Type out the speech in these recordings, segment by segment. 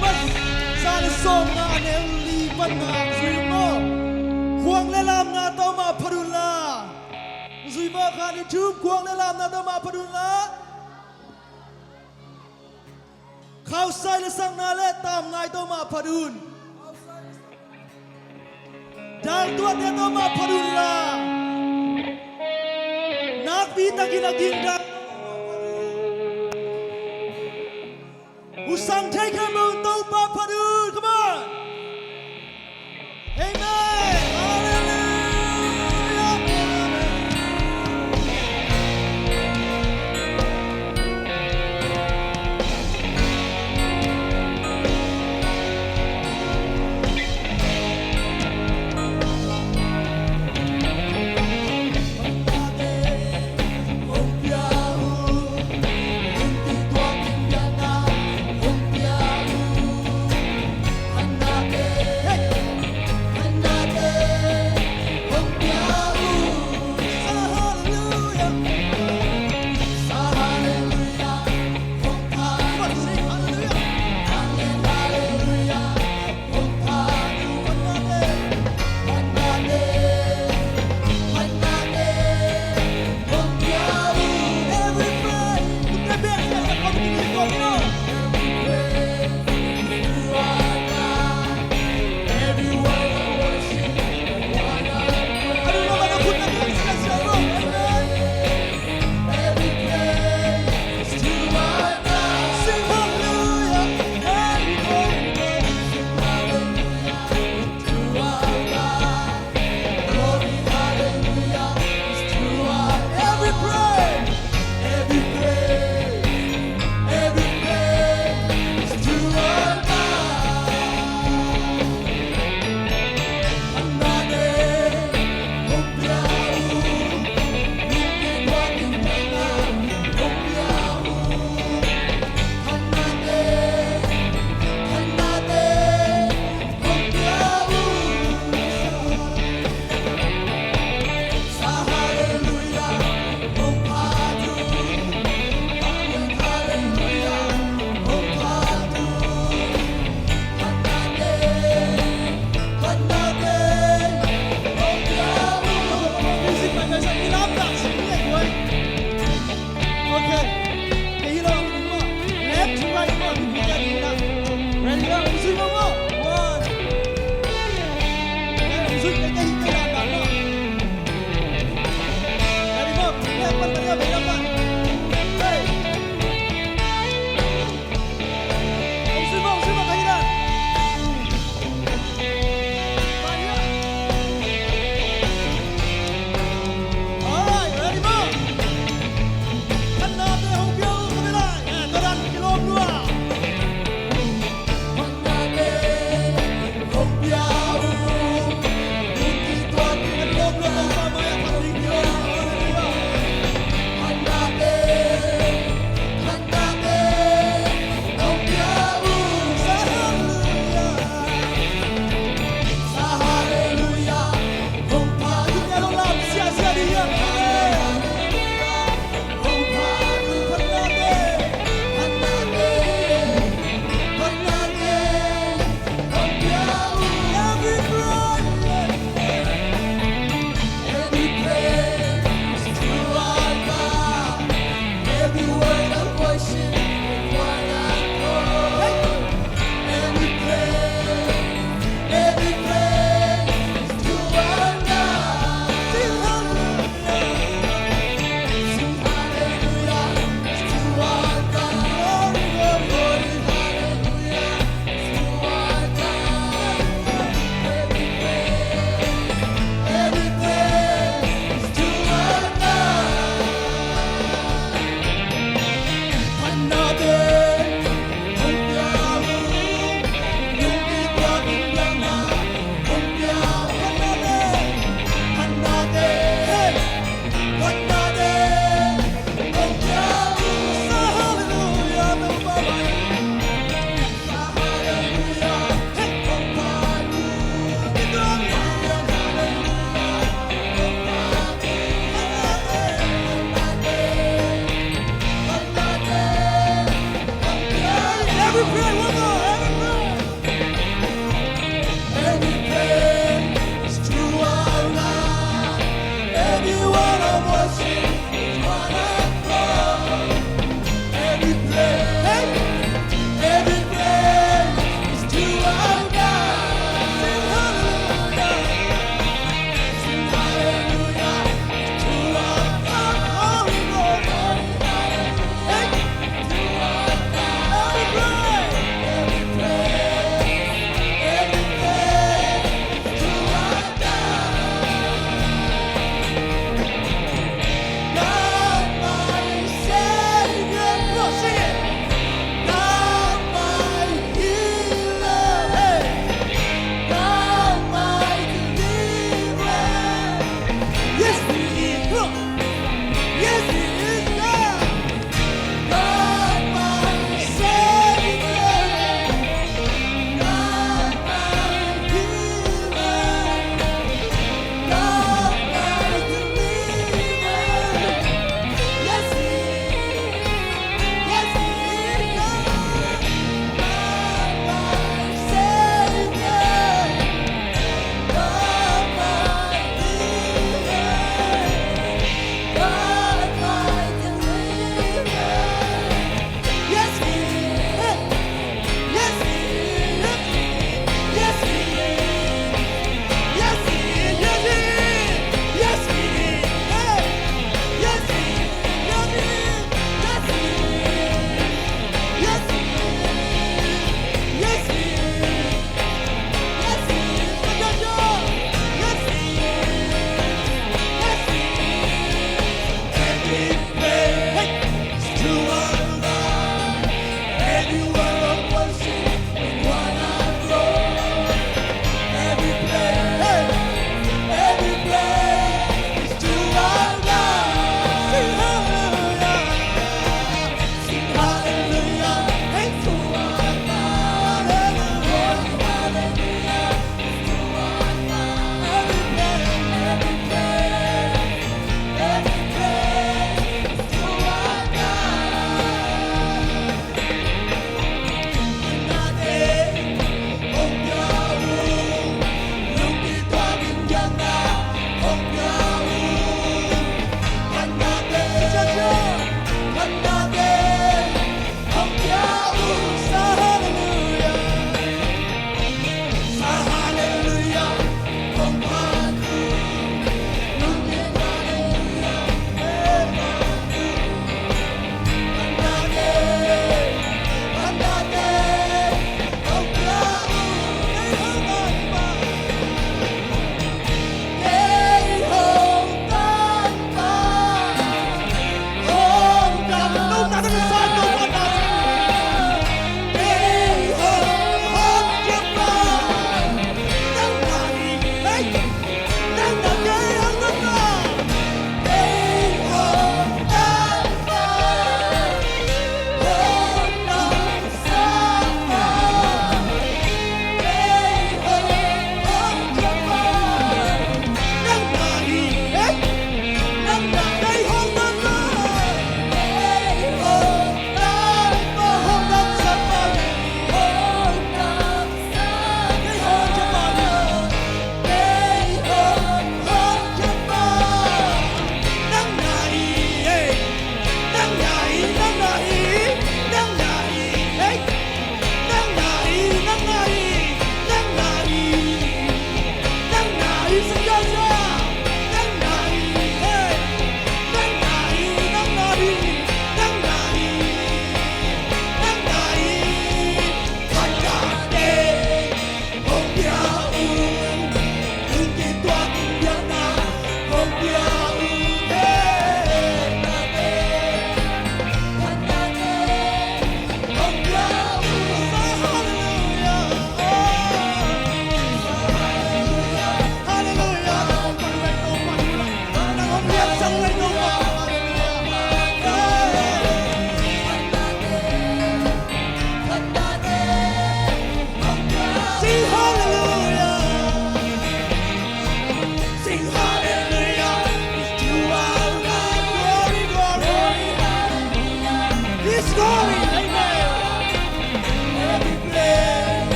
mas sana songa nelli panna zuimo huang le lam na to ma phadula zuimo khani thup huang le lam na to ma phadula khao sai le sang na le tam ngai to ma phadun dal tua te to ma phadula nak bi takin aginda Usang take him on the Papadoo, come on! Amen!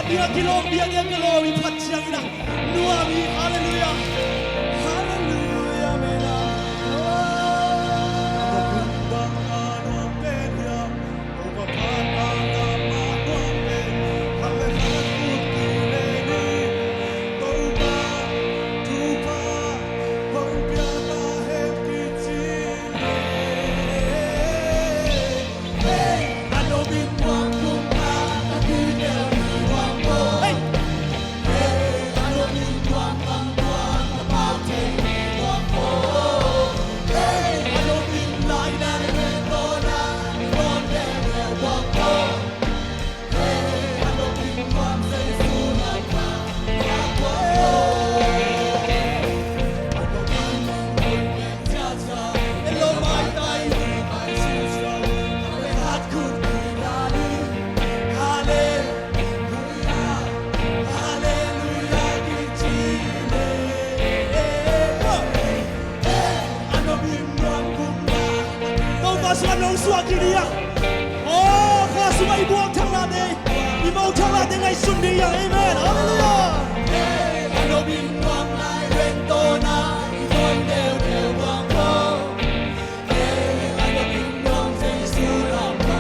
dia glory patchangina. Nuami hallelujah. Hallelujah mena. Oh, kasih ibu orang lade, ibu orang lade ngai sundi ya, amen, hallelujah. Ano binuang nai rentona, ibon deu deu bangko. Ano binuang sesulapa,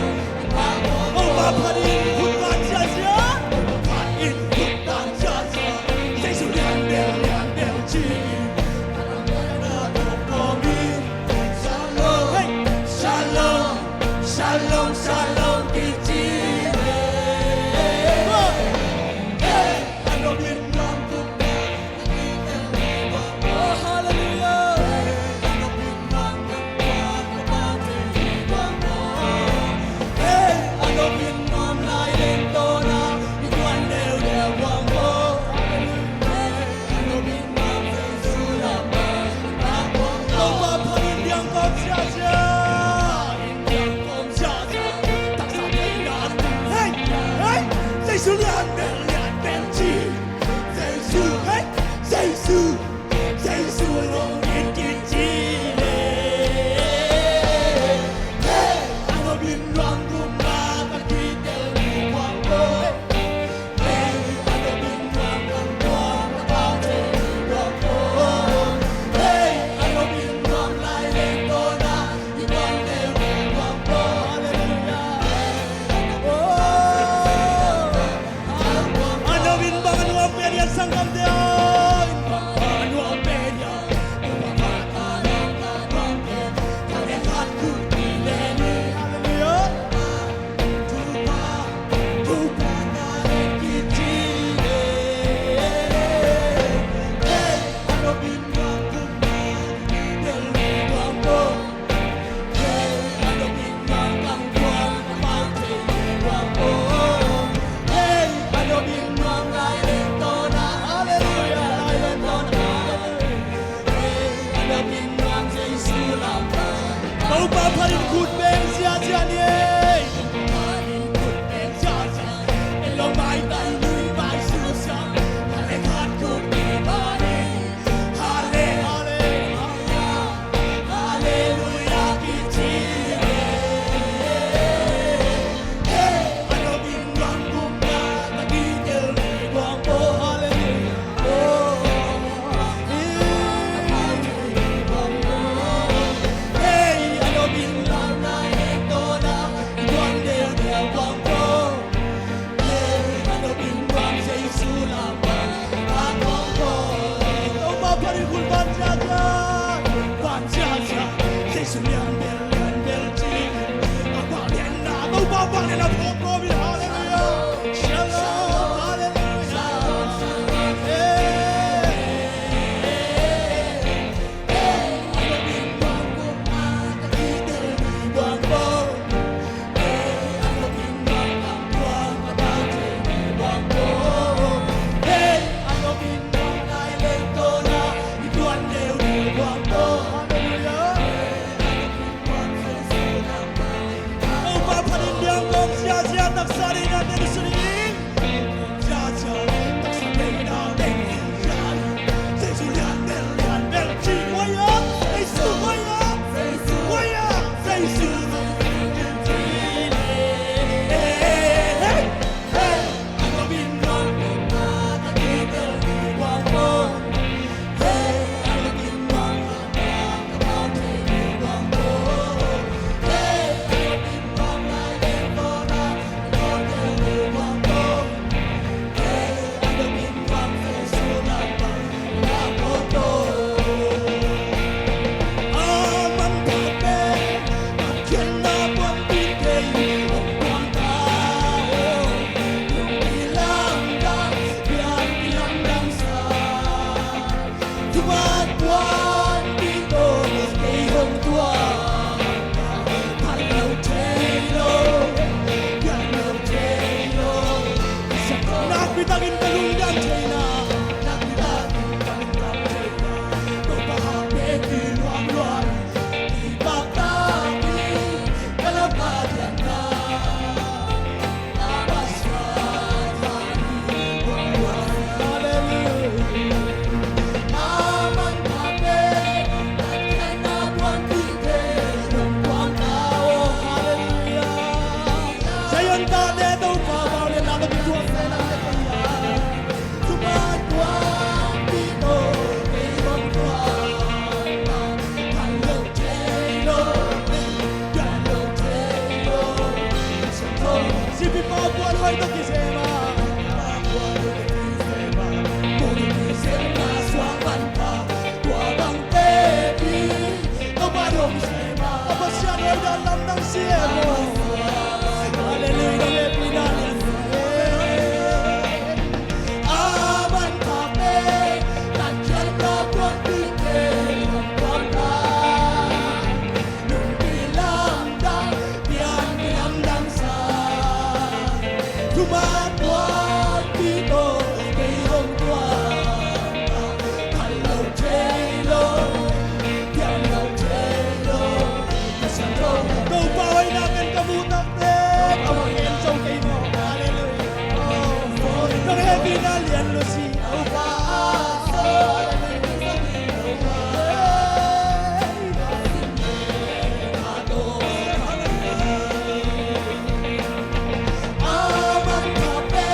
oh baparin hutan jaja, baparin hutan jaja, sesulian deu ci. Shalom, shalom, kicile. Hey, ano binuang kupa, oh hallelujah. Ano binuang kupa, kapate bangko. Hey, ano binuang lailentona, ikuan deu deu bangko. Hey, ano binuang sesulapa, bangko. Oh, baparin yang kau jaja. Julian Belci, Jesus, long in Chile. Hey, ano binuang kumaka kita ni wako. Hey, ano binuang kumaka kapate wako. Hey, ano binuang lailento na ibang deu wako. Hallelujah. Oh. Napitagin kalunggan China Napitagin kalunggan China Pagpahami kinuang luay Ipagtabi Kalapatian na Abaswan Hallelujah Aman kami Natyan na buwan bigay Ng buwan tao Hallelujah Sayon ka neto pa Bawal na nabituan sa ilang kaya Tumatwang dito Mayroong tuwan Halong telo Halong telo Sipi pa buwan hoy to kisema Buwan hoy to kisema Buwan kisema Swapan pa Tuwabang tepi Tumarong sema Kapasyan hoy dalam ng siyemo Hallelujah Lepinalian Aman kami Nandiyan na buwan bigay Ang buwan Nung bilamdam Diyan bilamdam sa Tumatwag dito Mayroong tuwan Hello Taylor Hello Taylor Kasalo Kung baway natin kamutak din Amang Enzo kay mo Hallelujah Nang heavy na liyan Lucy Upaso Aman kami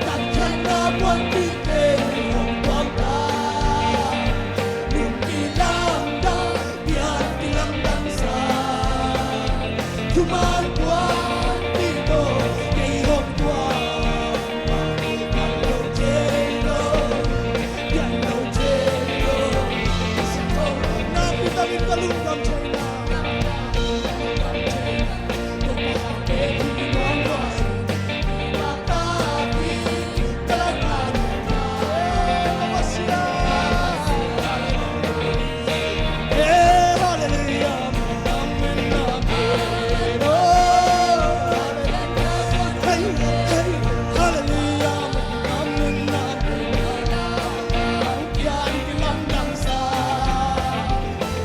Nandiyan na buwan bigay Ang bangka Nung bilamdam Diyan bilamdam sa Tumatwag dito Mayroong tuwan Hello Taylor Hello Taylor Napitagin kalungkam China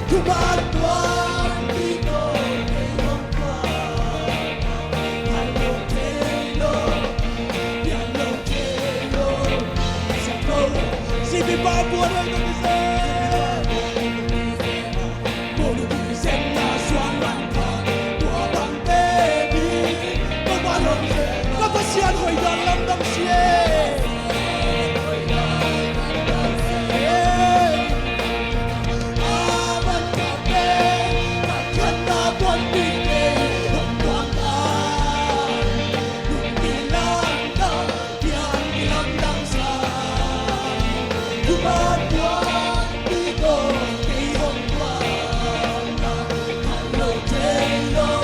Tumatwag dito Mayroong tuwan Hello Taylor Hello Taylor Sipi pa buwan hoy to kisema Buwan kisema Swapan pa Tuwabang tepi Tumarong sema Kapasyan hoy dalam ng siyemo Aman kami Nandiyan na buwan bigay Ang buwan Nung bilamdam Diyan bilamdam sa Tumatwag dito Mayroong tuwan Hello Taylor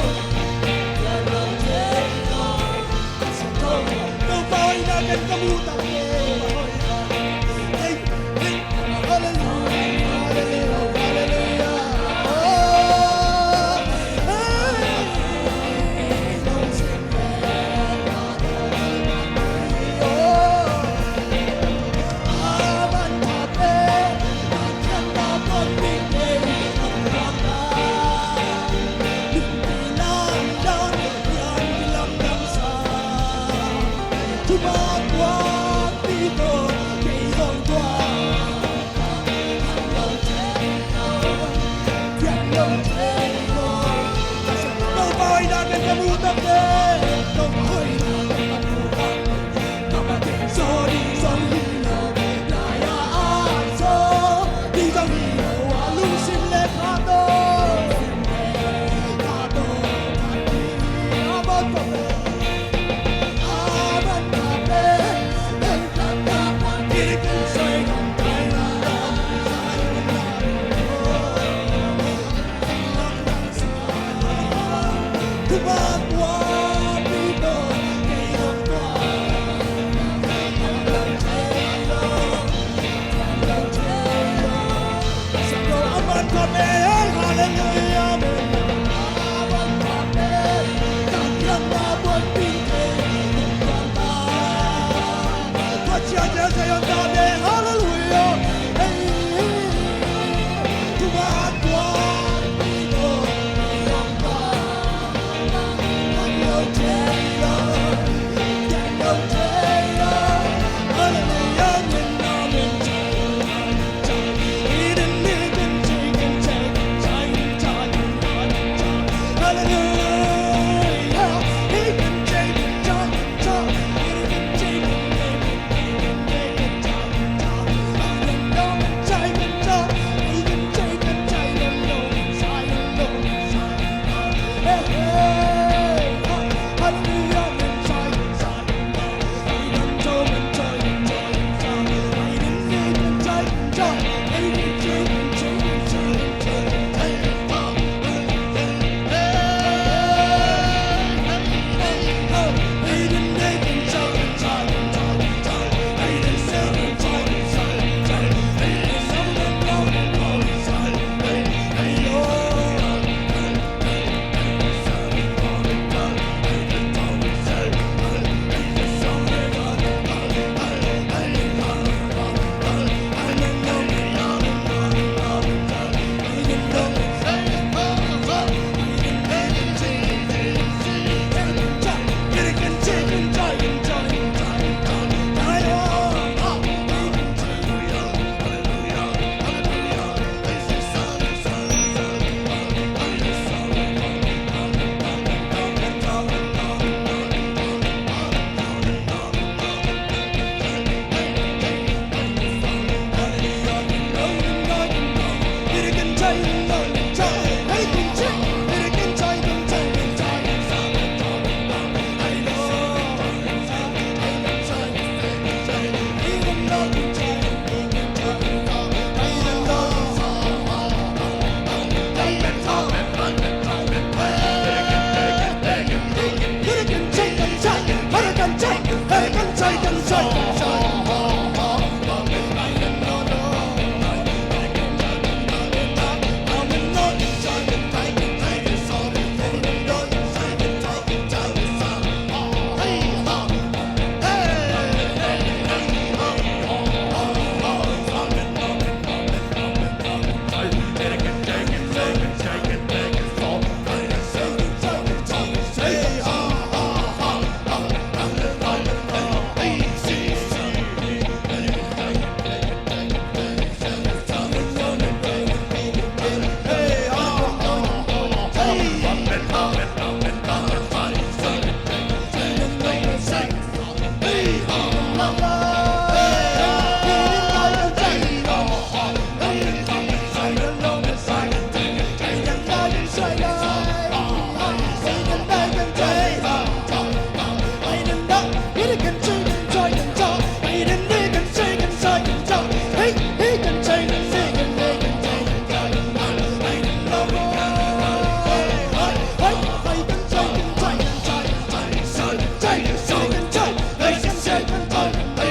Hello Taylor Kung baway natin kamutak Hey, hey, hallelujah, hallelujah, hallelujah. Aman kami, nandiyan na buwan bigay Ang bangka Nung bilamdam Yan bilamdam sa Tumatwag dito Mayroong tuwan Hello Taylor Hello Taylor Kung baway natin kamutak din Kung baway natin kamutak Kapatid so di isang hilo Layaan so di isang hilo Walong simle kato Kato kati Aman kami Aman kami Nandiyan na buwan on that day, hallelujah. Hey, to God, God, people, Daniel Taylor, Daniel Taylor, hallelujah, he didn't even take and take time, hallelujah, he can take time, he can take Hey,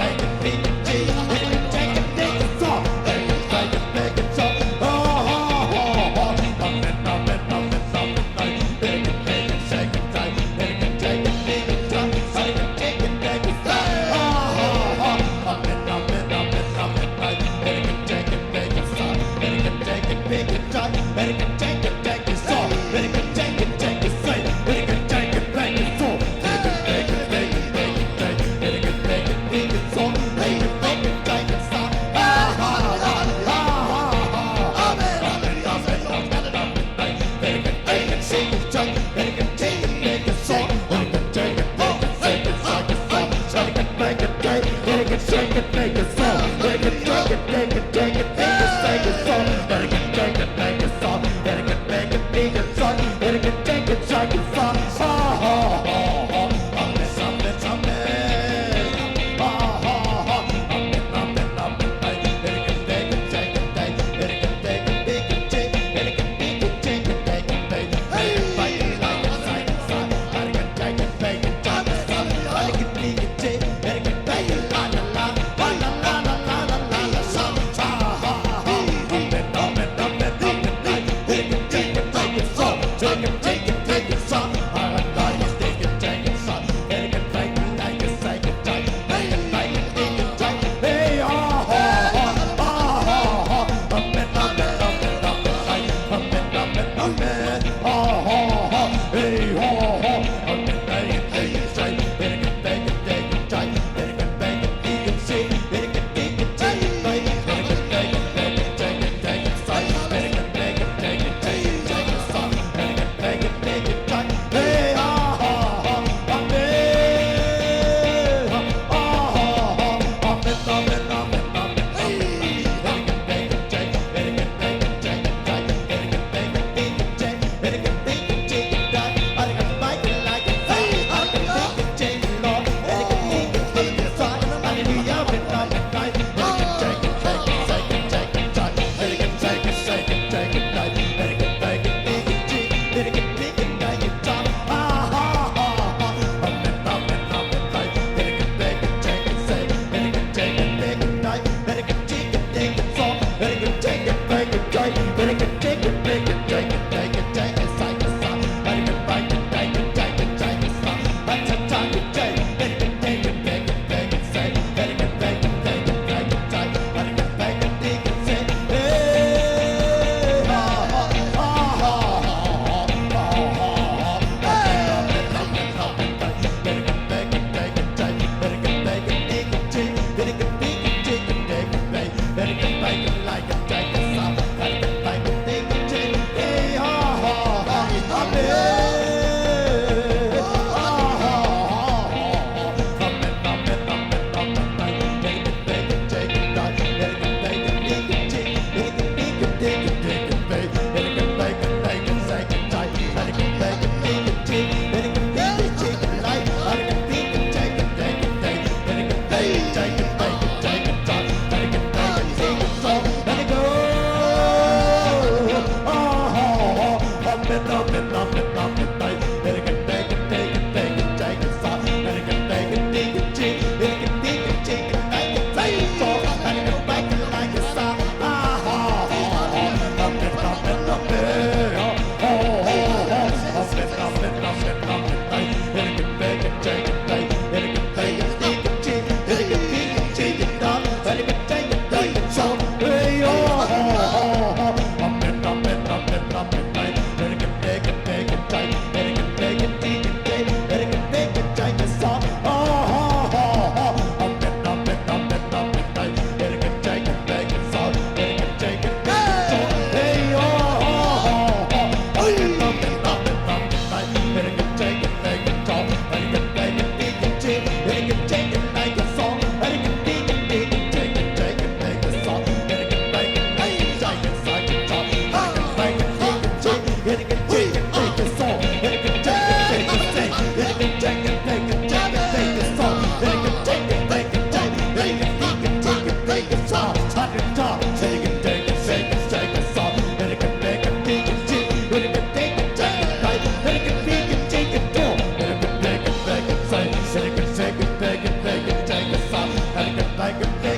Amen.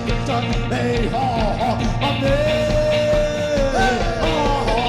กันใจเฮ้ยฮ่าฮ่าอาเมนฮ่าฮ่าฮ่า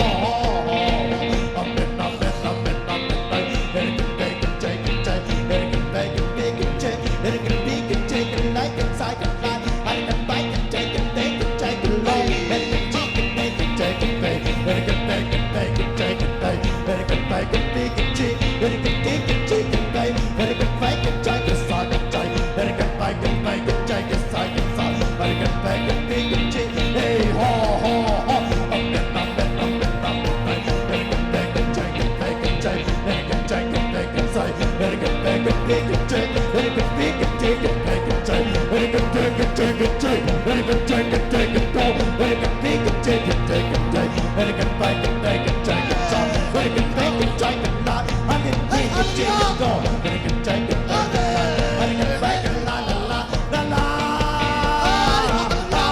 อาเมนอาเมนอาเมนอาเมนไปเฮ้ยกันไปกันใจกันใจเฮ้ยกันไปกันไปกันใจเฮ้ยกันไปกันใจกันไหลกันซ้ายกันลายเฮ้ยกันไปกันใจกันเตะกันใจกันลอยเฮ้ยกันจีกันไปกันใจกันไปเฮ้ยกันไปกันไปกันใจกันไปเฮ้ยกันไปกันไปกันจีเฮ้ยกันตีกันจีกันไปเฮ้ยกันไปกันใจกันซ้ายกันใจเฮ้ยกันไปกันไปกันใจกันซ้ายกันซ้ายเฮ้ยกันไปกันไปกันจีเฮ้ยฮ่าฮ่าฮ่าอาเมนอาเมนอาเมนอาเมนไปเฮ้ยกันไปกันใจกันไปกันใจเฮ้ยกันใจกันไปกันซ้ายเฮ้ยกันไปกันไปกันใจเฮ้ยกันไปกันจีกันไปกันใจเฮ้ยกันไปกันใจกันใจเฮ้ยกันใจกันใจกันโตเฮ้ยกันไปกันใจกันใจกันใจเฮ้ยกันไปกันไปกันใจกันซ้ายเฮ้ยกันไปกันใจกันลาอันนี้ไปกันจีกันโตเฮ้ยกันใจกันไปกันลาอันนี้กันไปกันลาลาลาลาลาลา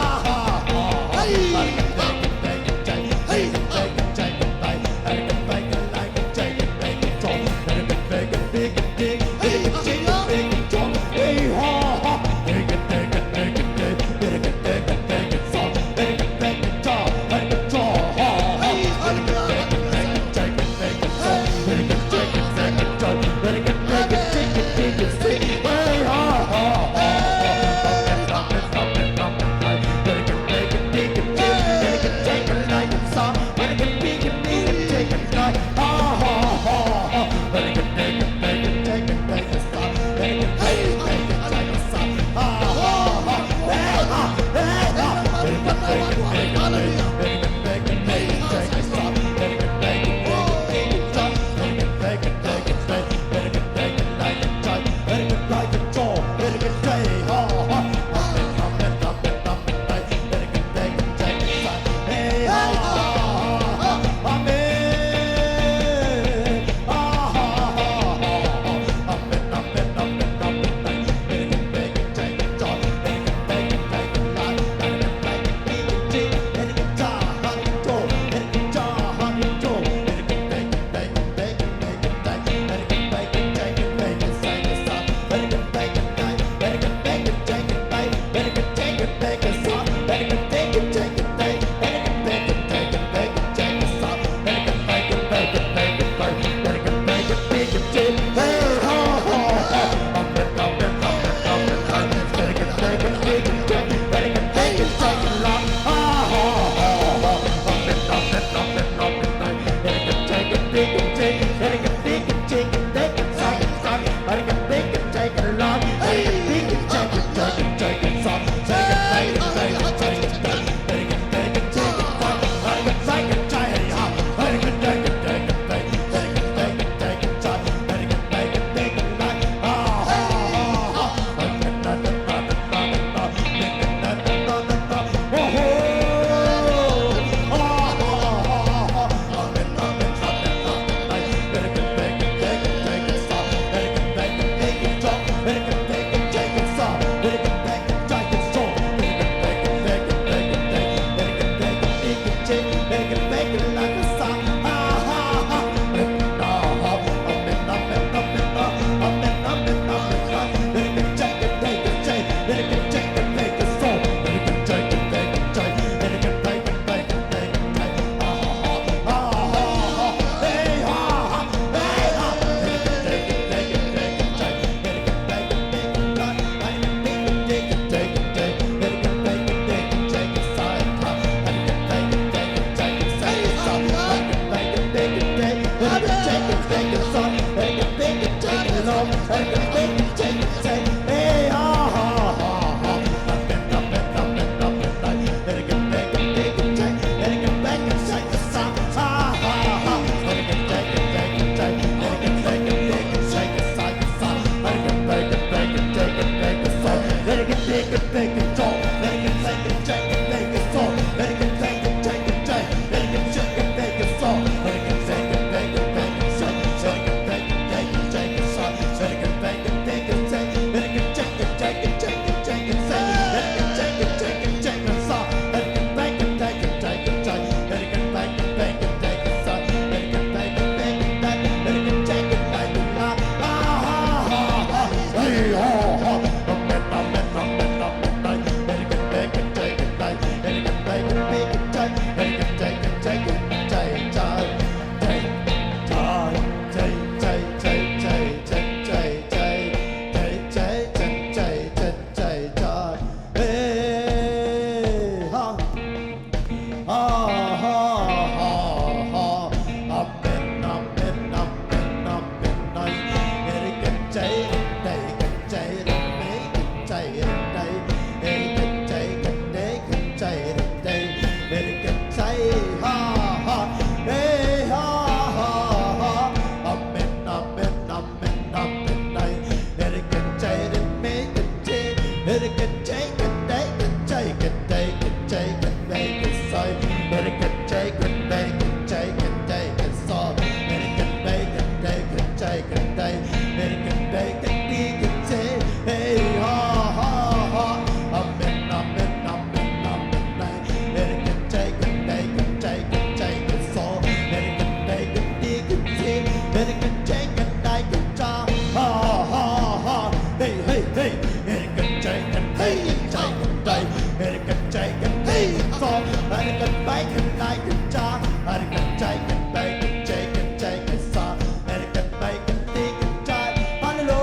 salt. American bacon like a jar. American chicken bacon, chicken, chicken salt. American bacon, chicken, chicken. Hallelujah.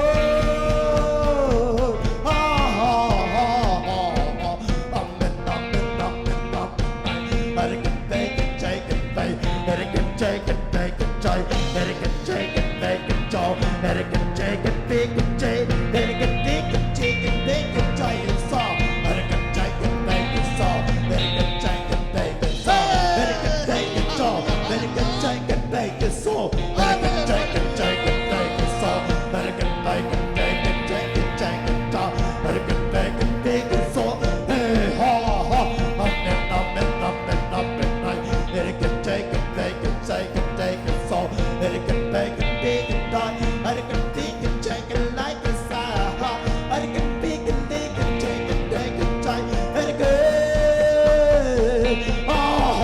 Oh, oh, oh, oh, oh. Amen, amen, amen, amen. American bacon, chicken, bacon. American chicken, bacon, chicken. American chicken, bacon, chicken. American chicken, bacon, chicken. American chicken, chicken, bacon, chicken salt. American chicken, bacon salt. American chicken, bacon salt. American bacon salt. American chicken, bacon salt. American chicken, chicken, bacon salt. American bacon, bacon, chicken, chicken salt. American bacon, bacon salt. Hey, ha, ha. Amen, amen, amen, amen. American chicken, bacon, chicken, chicken salt. American bacon, bacon, dot. American chicken, chicken, like a salt. American bacon, bacon, chicken, chicken, chicken. American. Oh,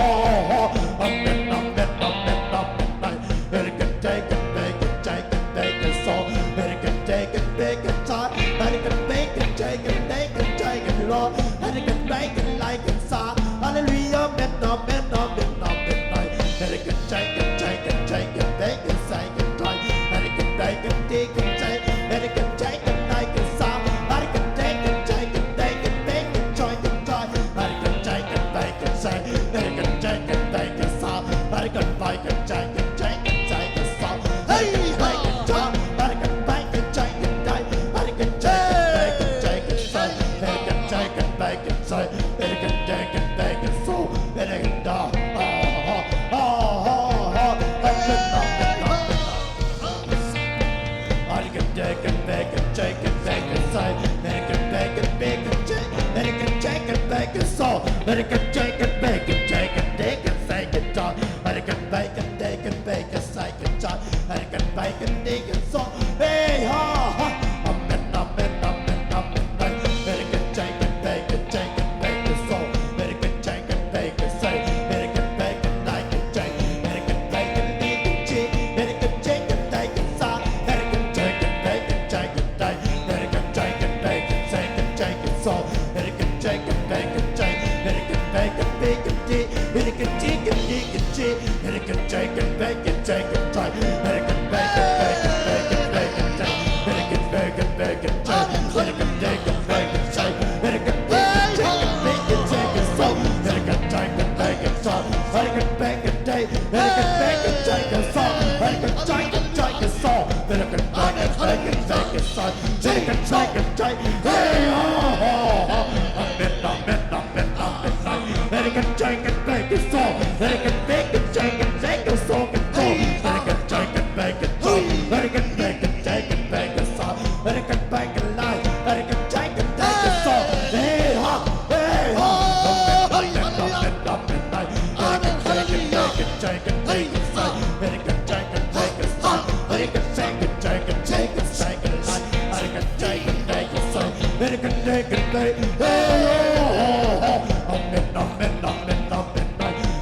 oh, oh. Amen, amen, amen, amen. American chicken, bacon, chicken, bacon salt. American chicken, bacon, salt. American bacon, chicken, bacon, chicken, Lord. American bacon, like a salt. Hallelujah, amen, amen, amen, amen. American chicken, chicken, chicken, bacon, chicken, American bacon, chicken, chicken, American chicken, like a salt. American chicken, chicken, bacon, bacon, chicken, American chicken, bacon, chicken, American chicken, bacon, salt. American bacon, chicken, chicken, chicken, salt. Hey, bacon, salt. American bacon, chicken, American chicken, bacon, chicken, salt. American chicken, bacon, salt. American chicken, bacon, salt. American dog. American chicken, bacon, chicken, bacon, salt. American bacon, bacon, chicken, American chicken, bacon, salt. American chicken, bacon, chicken, bacon, bacon, salt. American bacon, bacon, bacon, bacon, salt. American bacon, bacon, salt. Hey, ha, ha. Amen, amen, amen, amen. American chicken, bacon, chicken, bacon, salt. American chicken, bacon, salt. American bacon, like a chicken. American bacon, bacon, chicken. American chicken, bacon, salt. American chicken, bacon, chicken, American chicken, bacon, chicken, chicken, salt. American chicken, bacon, chicken. American bacon, bacon, chicken. American chicken, bacon, chicken. American chicken, bacon, chicken, American bacon, bacon, bacon, bacon, American bacon, bacon, American bacon, bacon, American bacon, chicken, bacon, chicken, salt. American chicken, bacon, salt. American bacon, American bacon, chicken, salt. American chicken, chicken, salt. American bacon, bacon, bacon, salt. American chicken, chicken. Hey, oh, oh, oh. Amen, amen, amen, amen. American chicken, bacon, salt. American bacon, chicken, bacon, salt. American chicken, bacon, salt. American bacon, chicken, bacon, salt. American bacon, light. American chicken, bacon, salt. Hey, ha, hey, ha. Amen, amen, amen, amen. American chicken, bacon, chicken, bacon, salt. American chicken, bacon, salt. American chicken, chicken, chicken, chicken, light. American chicken, bacon, salt. American chicken, bacon, hey, oh, oh, oh. Amen, amen, amen, amen.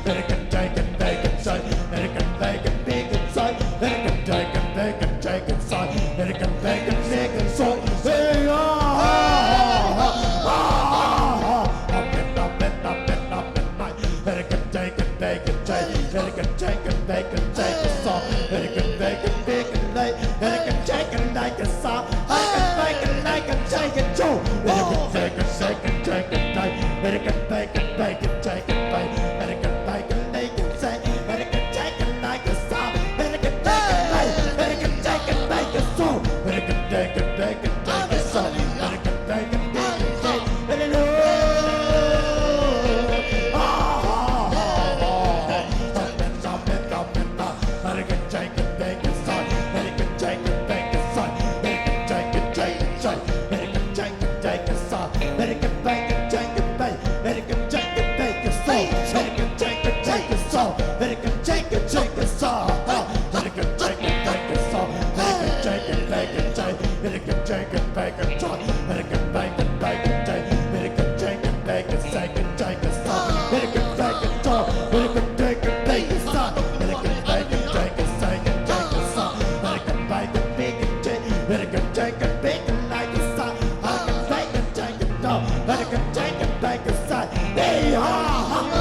American chicken, bacon, salt. American bacon, bacon, salt. American chicken, bacon, chicken, salt. American bacon, bacon, salt. Hey, oh, oh, oh, oh. Amen, amen, amen, amen. American chicken, bacon, chicken. American chicken, bacon, chicken, salt. American bacon, bacon, light. American chicken, like a salt. American bacon, like a chicken, Joe. American chicken, chicken, chicken, light. American bacon, bacon, chicken, light. American bacon, bacon, chicken. American chicken, like a salt. American chicken, light. American chicken, bacon, salt. American bacon, bacon, chicken, salt. American bacon, bacon, chicken. Hallelujah. Oh, oh, oh, oh. Amen, amen, amen. American chicken, bacon, salt. American chicken, bacon, salt. American chicken, chicken, salt. American chicken, chicken, salt. American bacon, chicken, bacon. American chicken, bacon, salt. American chicken, chicken, salt. American chicken, chicken, salt. American chicken, bacon, salt. American chicken, bacon, salt. American chicken, bacon, salt. American bacon, bacon, salt. American chicken, bacon, chicken, chicken, salt. American bacon, salt. American chicken, bacon, salt. American bacon, chicken, chicken, chicken, salt. American bacon, bacon, chicken. American chicken, bacon, like a salt. American bacon, chicken, salt. American chicken, bacon, salt. Hey, ha, ha.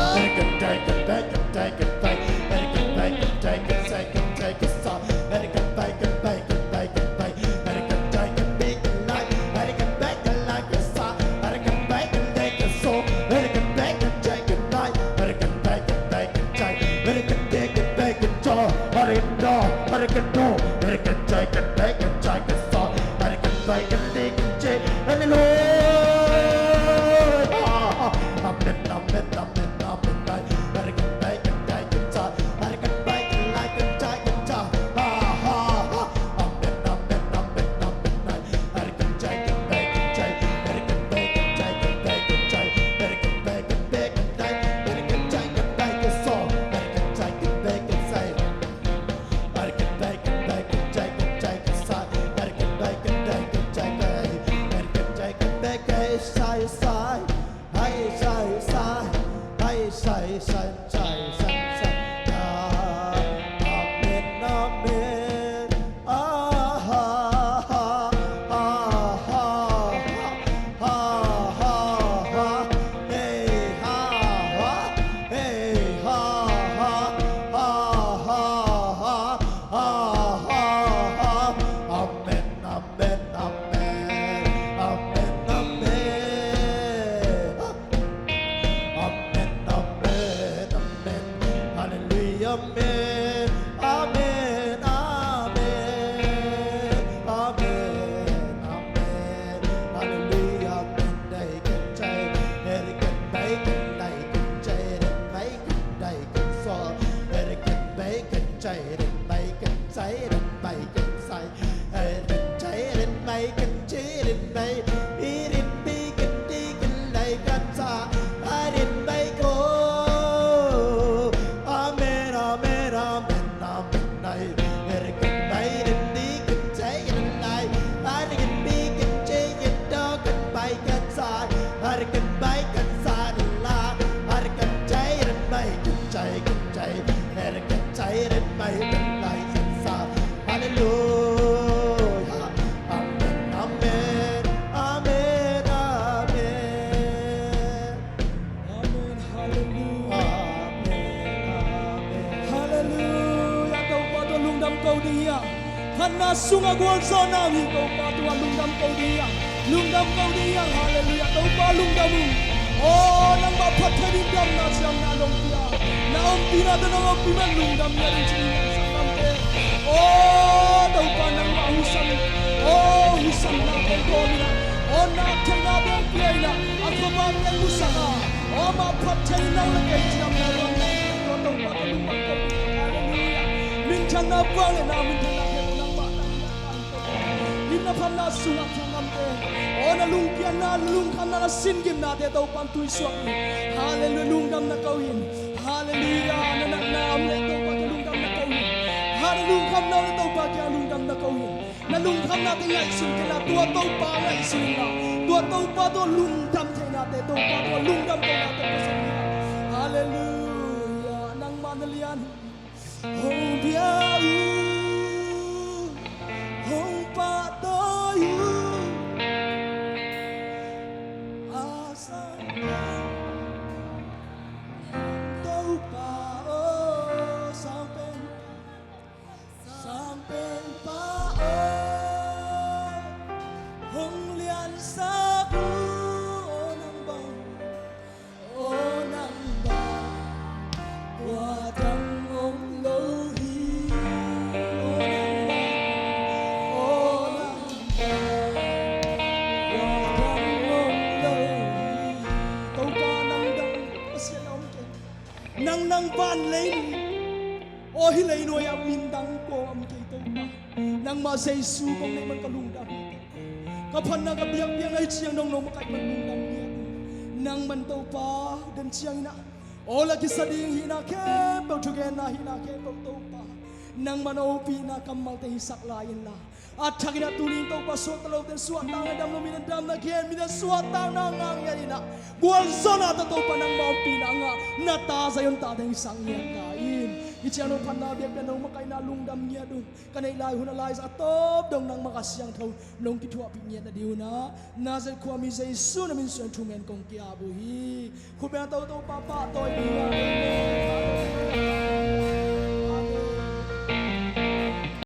ใส่สันใจสันสันอาเมนอาเมนอาฮาฮาฮาฮาฮาฮาฮาเฮฮาฮาเฮฮาฮาฮาฮาฮาฮาฮาอาเมนอาเมนอาเมนอาเมนอาเมน Amen, amen, amen, hallelujah, amen, amen, amen, amen, amen, hallelujah, amen, ได้กันใจได้กันไปกันได้กันใจได้ไหมกันได้กันสอได้กันไปกันใจได้ไหมกันใจได้ไหมกันใส่ได้กันใจได้ไหมกันใจได้ไหมอีรินปีกันดีกันได้กันสาI didn't make oh Amen Amen Amen Amen I can made it big and take it night I can big and take it dog and bike inside I can bike inside a lot I can take it make it take it take I can take it make it like inside Hallelujah Amen Amen Amen Amen Hallelujah, kau patut lungdam kau dia. Karena sungai gol zona ni kau patut lungdam kau dia. Lungdam kau dia, hallelujah, kau patut lungdamu. Oh, nang bapak tadi dam na siang na lompia. Na ompina dan ompiman lungdam ya dan cilingan sakam te. Oh, kau panang husan. Oh, husan na kau mina. Oh, na kena bengkei na. Aku bangkei musaka. Oh, bapak tadi nang lekai siang na lompia. Min chana bang na min chana ke nang ba min na pham na sunga thangam te o na lung pia na lung kham na sin gim na te to pan tui swak ni hallelujah lung dam na kau yin hallelujah na na nam le to pa lung dam na kau yin hallelujah kham na to pa kya lung dam na kau yin na lung kham na te ngai sun ke na tua to pa ngai sun na tua to pa to lung dam the na te to pa to lung dam to na te pa sun hallelujah nang manalian Hong biau, hong patoyu, asal tau pao sampai pao, hong lian sabu onang bang, wadang nang ban lấy ô hi lấy nuôi am min đăng cô am kê tâu ba nang ma say su bang lấy man kalung đam kapan nang kabiyak biang ay chiang nong nong makai man lung đam niya nang man tâu pa dan chiang na ô lagi sading hina ke pau tugen na hina ke pau tâu pa nang man opi na kamal te hisak lain la at thagina tuling tâu pa suat talo ten suat tang dam lo min dam na gen min suat tang na ngang yani na bual zona ta tâu pa nang ma opi na nga na ta zayon ta deng sang yan kain ichiano panna biak na nong makai na lungdam niya dun kanay lai huna lai sa top dong nang makasiyang thau nong kitua pingya na diu na nazal kwa mi sa isu na min suan tumen kong kiabu hi kubyan tau tau papa toy biya